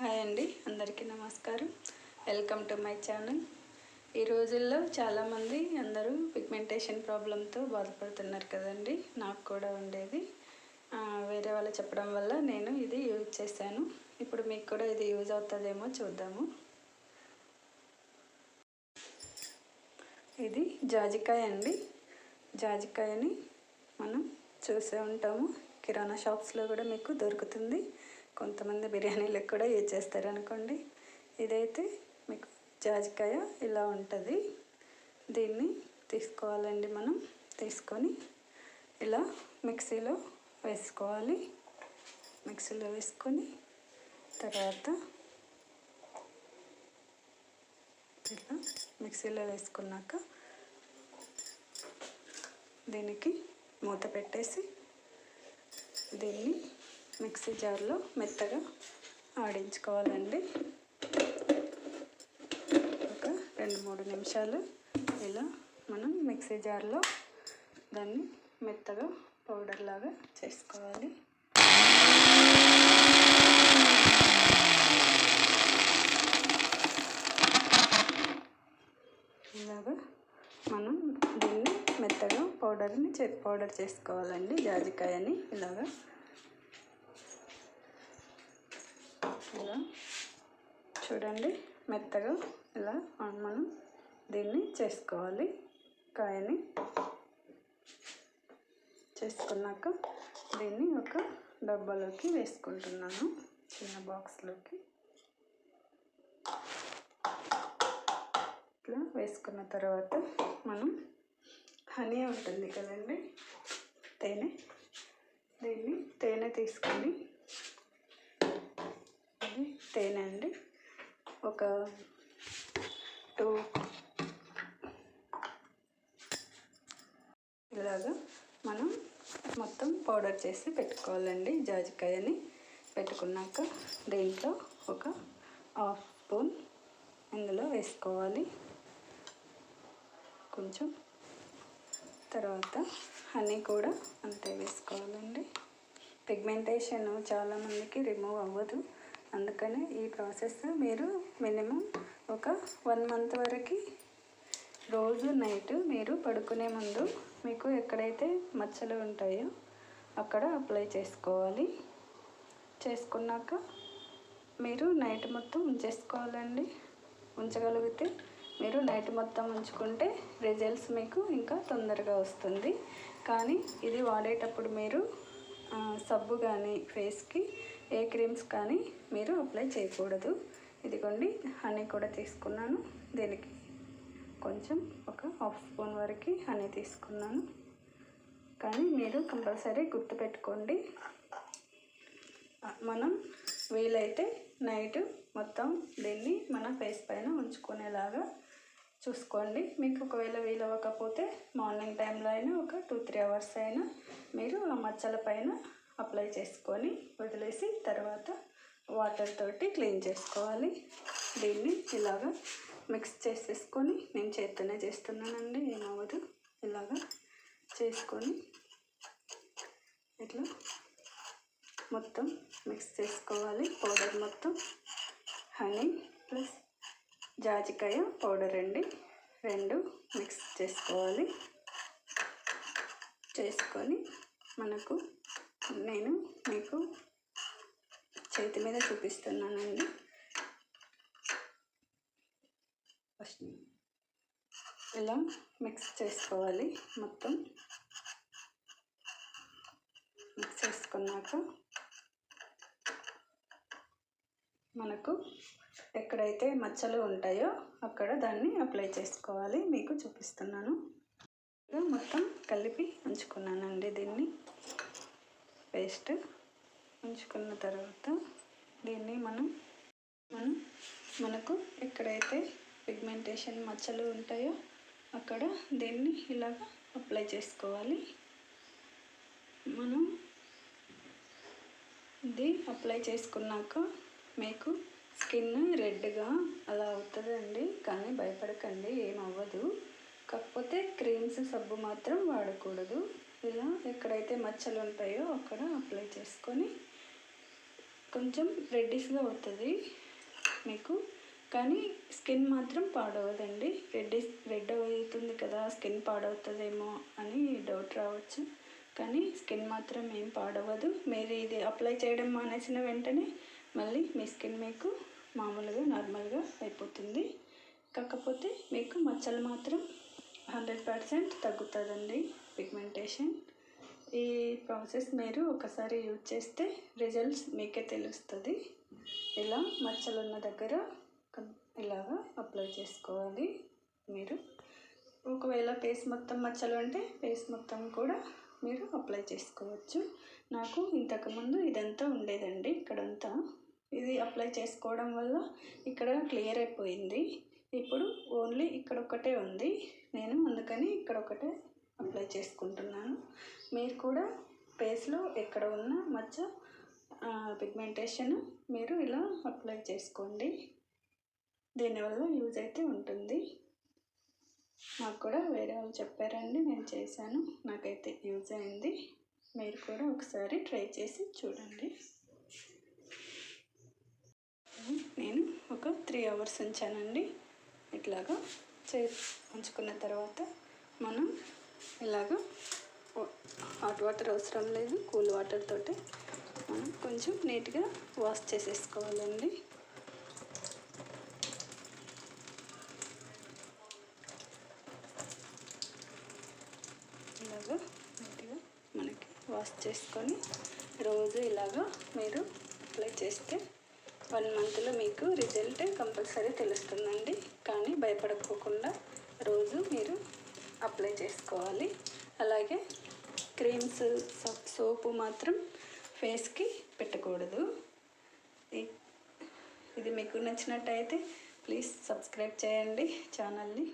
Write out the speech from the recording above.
Hi అండి, అందరికీ నమస్కారం. Welcome to my channel. ఈ రోజుల్లో చాలామంది అందరూ పిగ్మెంటేషన్ ప్రాబ్లంతో బాధపడుతున్నారు కదండి. నాకు కూడా ఉండేది. వేరే వాళ్ళు చెప్పడం వల్ల నేను ఇది యూజ్ చేశాను. ఇప్పుడు మీకు కూడా ఇది యూజ్ అవుతుందేమో చూద్దాము. ఇది జాజికాయ అండి. జాజికాయని మనం చూసే ఉంటాము, కిరాణా షాప్స్లో కూడా మీకు దొరుకుతుంది. కొంతమంది బిర్యానీలకు కూడా యూజ్ చేస్తారు అనుకోండి. ఇదైతే మీకు జాజికాయ ఇలా ఉంటుంది. దీన్ని తీసుకోవాలండి. మనం తీసుకొని ఇలా మిక్సీలో వేసుకోవాలి. మిక్సీలో వేసుకొని తర్వాత ఇలా మిక్సీలో వేసుకున్నాక దీనికి మూత పెట్టేసి దీన్ని మిక్సీ జార్లో మెత్తగా ఆడించుకోవాలండి. ఒక 2-3 నిమిషాలు ఇలా మనం మిక్సీ జార్లో దాన్ని మెత్తగా పౌడర్ లాగా చేసుకోవాలి. ఇలాగా మనం దీన్ని మెత్తగా పౌడర్ చేసుకోవాలండి. జాజికాయని ఇలా చూడండి, మెత్తగా ఇలా మనం దీన్ని చేసుకోవాలి. కాయని చేసుకున్నాక దీన్ని ఒక డబ్బాలోకి వేసుకుంటున్నాను, చిన్న బాక్స్లోకి. ఇట్లా వేసుకున్న తర్వాత మనం హనీ ఉంటుంది కదండి, తేనె తీసుకొని, ఇది తేనె అండి, ఒక 2 ఇలాగా మనం మొత్తం పౌడర్ చేసి పెట్టుకోవాలండి. జాజికాయని పెట్టుకున్నాక దీంట్లో ఒక 1/2 స్పూన్ ఇందులో వేసుకోవాలి కొంచెం. తర్వాత హనీ కూడా అంతే వేసుకోవాలండి. పిగ్మెంటేషన్ చాలామందికి రిమూవ్ అవ్వదు, అందుకనే ఈ ప్రాసెస్ మీరు మినిమం ఒక 1 మంత్ వరకు రోజు నైట్ మీరు పడుకునే ముందు మీకు ఎక్కడైతే మచ్చలు ఉంటాయో అక్కడ అప్లై చేసుకోవాలి. చేసుకున్నాక మీరు నైట్ మొత్తం ఉంచేసుకోవాలండి. ఉంచగలిగితే మీరు నైట్ మొత్తం ఉంచుకుంటే రిజల్ట్స్ మీకు ఇంకా తొందరగా వస్తుంది. కానీ ఇది వాడేటప్పుడు మీరు సబ్బు కానీ ఫేస్కి ఏ క్రీమ్స్ కానీ మీరు అప్లై చేయకూడదు. ఇదిగోండి, హనీ కూడా తీసుకున్నాను. దీనికి కొంచెం ఒక 1/2 స్పూన్ వరకు హనీ తీసుకున్నాను. కానీ మీరు కంపల్సరీ గుర్తుపెట్టుకోండి, మనం వీలైతే నైట్ మొత్తం దీన్ని మన ఫేస్ పైన ఉంచుకునేలాగా చూసుకోండి. మీకు ఒకవేళ వీలవ్వకపోతే మార్నింగ్ టైంలో అయినా ఒక 2-3 అవర్స్ అయినా మీరు ఆ మచ్చల పైన అప్లై చేసుకొని వదిలేసి తర్వాత వాటర్ తోటి క్లీన్ చేసుకోవాలి. దీన్ని ఇలాగా మిక్స్ చేసేసుకొని, నేను చేత్తోనే చేస్తున్నానండి, ఏమవ్వదు. ఇలాగా చేసుకొని ఇట్లా మొత్తం మిక్స్ చేసుకోవాలి. పౌడర్ మొత్తం హనీ ప్లస్ జాజికాయ పౌడర్ అండి, 2 మిక్స్ చేసుకోవాలి. చేసుకొని నేను మీకు చేతి మీద చూపిస్తున్నానండి. ఫస్ట్ ఇలా మిక్స్ చేసుకోవాలి. మొత్తం మిక్స్ చేసుకున్నాక మనకు ఎక్కడైతే మచ్చలు ఉంటాయో అక్కడ దాన్ని అప్లై చేసుకోవాలి. మీకు చూపిస్తున్నాను. మొత్తం కలిపి ఉంచుకున్నానండి. దీన్ని పేస్ట్ ఉంచుకున్న తర్వాత దీన్ని మనకు ఎక్కడైతే పిగ్మెంటేషన్ మచ్చలు ఉంటాయో అక్కడ దీన్ని ఇలాగ అప్లై చేసుకోవాలి. మనం ఇది అప్లై చేసుకున్నాక మీకు స్కిన్ రెడ్గా అలా అవుతుందండి, కానీ భయపడకండి, ఏమవ్వదు. కాకపోతే క్రీమ్స్ సబ్బు మాత్రం వాడకూడదు. ఇలా ఎక్కడైతే మచ్చలు ఉంటాయో అక్కడ అప్లై చేసుకొని కొంచెం రెడ్డిష్గా అవుతుంది మీకు, కానీ స్కిన్ మాత్రం పాడవదండి. రెడ్ అవుతుంది కదా, స్కిన్ పాడవుతుందేమో అని డౌట్ రావచ్చు, కానీ స్కిన్ మాత్రం ఏం పాడవదు. మీరు ఇది అప్లై చేయడం మానేసిన వెంటనే మళ్ళీ మీ స్కిన్ మీకు మామూలుగా నార్మల్గా అయిపోతుంది. కాకపోతే మీకు మచ్చలు మాత్రం 100% తగ్గుతుందండి పిగ్మెంటేషన్. ఈ ప్రాసెస్ మీరు ఒకసారి యూజ్ చేస్తే రిజల్ట్స్ మీకే తెలుస్తుంది. ఇలా మచ్చలు ఉన్న దగ్గర ఇలాగా అప్లై చేసుకోవాలి. మీరు ఒకవేళ ఫేస్ మొత్తం మచ్చలు అంటే ఫేస్ మొత్తం కూడా మీరు అప్లై చేసుకోవచ్చు. నాకు ఇంతకుముందు ఇదంతా ఉండేదండి, ఇక్కడంతా. ఇది అప్లై చేసుకోవడం వల్ల ఇక్కడ క్లియర్ అయిపోయింది. ఇప్పుడు ఓన్లీ ఇక్కడ ఒకటే ఉంది, నేను అందుకని ఇక్కడ ఒకటే అప్లై చేసుకుంటున్నాను. మీరు కూడా ఫేస్లో ఎక్కడ ఉన్న మచ్చ పిగ్మెంటేషన్ మీరు ఇలా అప్లై చేసుకోండి. దీనివల్ల యూజ్ అయితే ఉంటుంది. నాకు కూడా వేరే వాళ్ళు చెప్పారండి, నేను చేశాను, నాకైతే యూజ్ అయింది. మీరు కూడా ఒకసారి ట్రై చేసి చూడండి. నేను ఒక 3 hours ఉంచానండి. ఇట్లాగా ఉంచుకున్న తర్వాత మనం ఇలాగా హాట్ వాటర్ అవసరం లేదు, కూల్ వాటర్ తోటి మనం కొంచెం నీట్గా వాష్ చేసేసుకోవాలండి. ఇలాగా నీట్గా మనకి వాష్ చేసుకొని రోజు ఇలాగా మీరు అప్లై చేస్తే 1 monthలో మీకు రిజల్ట్ కంపల్సరీ తెలుస్తుందండి. కానీ భయపడకోకుండా రోజు మీరు అప్లై చేసుకోవాలి. అలాగే క్రీమ్స్, సోపు మాత్రం ఫేస్కి పెట్టకూడదు. ఇది మీకు నచ్చినట్టయితే ప్లీజ్ సబ్స్క్రైబ్ చేయండి ఛానల్ని.